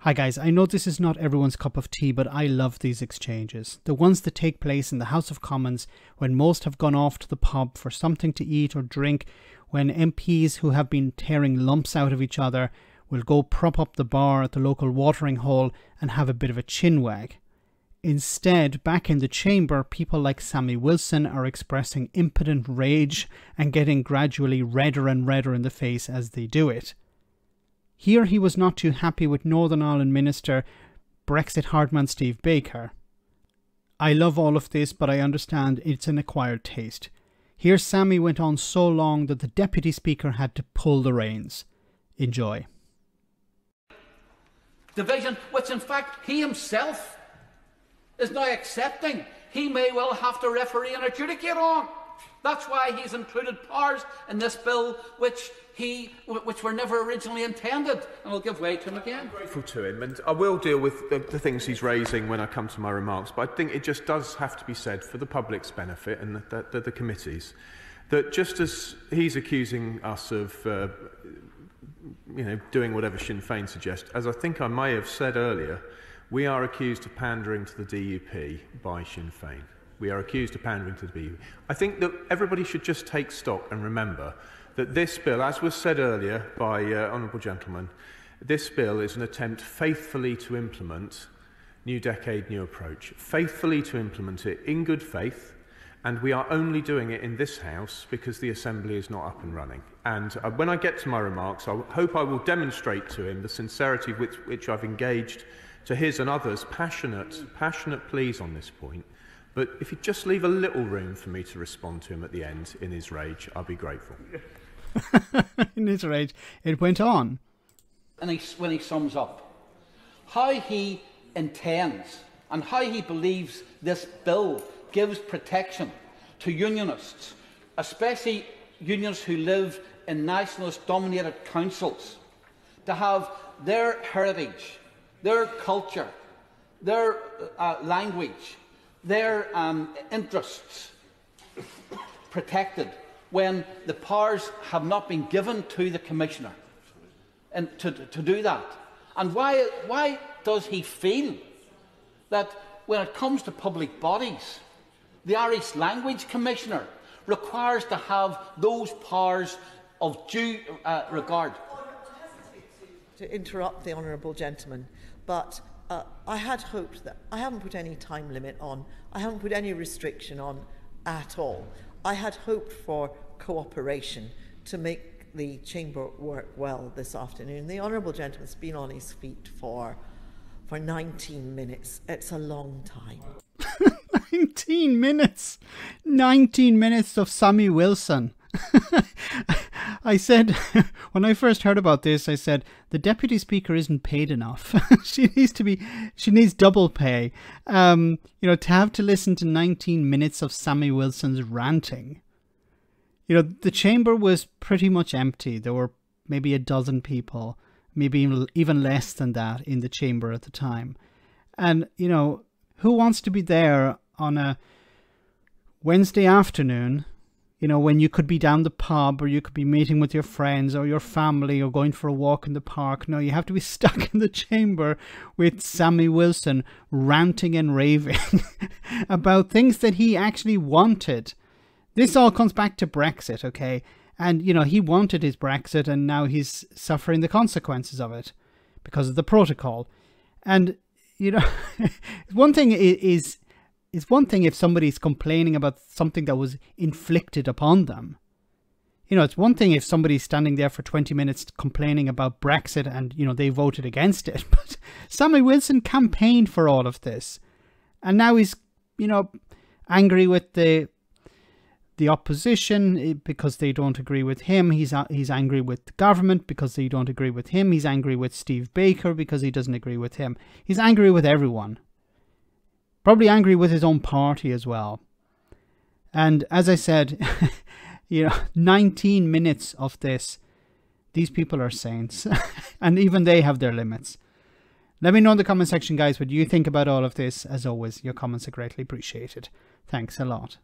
Hi guys, I know this is not everyone's cup of tea, but I love these exchanges. The ones that take place in the House of Commons when most have gone off to the pub for something to eat or drink, when MPs who have been tearing lumps out of each other will go prop up the bar at the local watering hole and have a bit of a chinwag. Instead, back in the chamber, people like Sammy Wilson are expressing impotent rage and getting gradually redder and redder in the face as they do it. Here he was not too happy with Northern Ireland Minister Brexit Hardman Steve Baker. I love all of this, but I understand it's an acquired taste. Here Sammy went on so long that the Deputy Speaker had to pull the reins. Enjoy. Division, which in fact he himself is now accepting he may well have to referee and adjudicate on. That's why he's included powers in this bill which were never originally intended, and I'll give way to him again. I'm grateful to him, and I will deal with the things he's raising when I come to my remarks, but I think it just does have to be said for the public's benefit and the committees, that just as he's accusing us of doing whatever Sinn Féin suggest, as I think I may have said earlier, we are accused of pandering to the DUP by Sinn Féin. We are accused of pandering to the DUP. I think that everybody should just take stock and remember that this bill, as was said earlier by honourable gentlemen, this bill is an attempt faithfully to implement New Decade, New Approach, faithfully to implement it in good faith, and we are only doing it in this House because the Assembly is not up and running. And when I get to my remarks, I hope I will demonstrate to him the sincerity with which I've engaged to his and others' passionate pleas on this point. But if he'd just leave a little room for me to respond to him at the end in his rage, I'll be grateful. In his rage, it went on. And when he sums up how he intends and how he believes this bill gives protection to unionists, especially unions who live in nationalist-dominated councils, to have their heritage, their culture, their language, their interests protected when the powers have not been given to the Commissioner and to do that. And why does he feel that when it comes to public bodies, the Irish Language Commissioner requires to have those powers of due regard? To interrupt the honourable gentleman, but I had hoped that I haven't put any time limit on, I haven't put any restriction on at all. I had hoped for cooperation to make the chamber work well this afternoon. The honourable gentleman's been on his feet for 19 minutes. It's a long time. 19 minutes! 19 minutes of Sammy Wilson. I said, when I first heard about this, I said, the Deputy Speaker isn't paid enough. she needs double pay. To have to listen to 19 minutes of Sammy Wilson's ranting. The chamber was pretty much empty. There were maybe a dozen people, maybe even less than that in the chamber at the time. And, who wants to be there on a Wednesday afternoon, when you could be down the pub or you could be meeting with your friends or your family or going for a walk in the park? No, you have to be stuck in the chamber with Sammy Wilson ranting and raving about things that he actually wanted. This all comes back to Brexit, okay? And, he wanted his Brexit and now he's suffering the consequences of it because of the protocol. And, one thing is one thing if somebody's complaining about something that was inflicted upon them. It's one thing if somebody's standing there for 20 minutes complaining about Brexit and, they voted against it. But Sammy Wilson campaigned for all of this. And now he's, angry with the opposition because they don't agree with him. He's angry with the government because they don't agree with him. He's angry with Steve Baker because he doesn't agree with him. He's angry with everyone. Probably angry with his own party as well. And as I said, 19 minutes of this, these people are saints. And even they have their limits. Let me know in the comment section, guys, what you think about all of this. As always, your comments are greatly appreciated. Thanks a lot.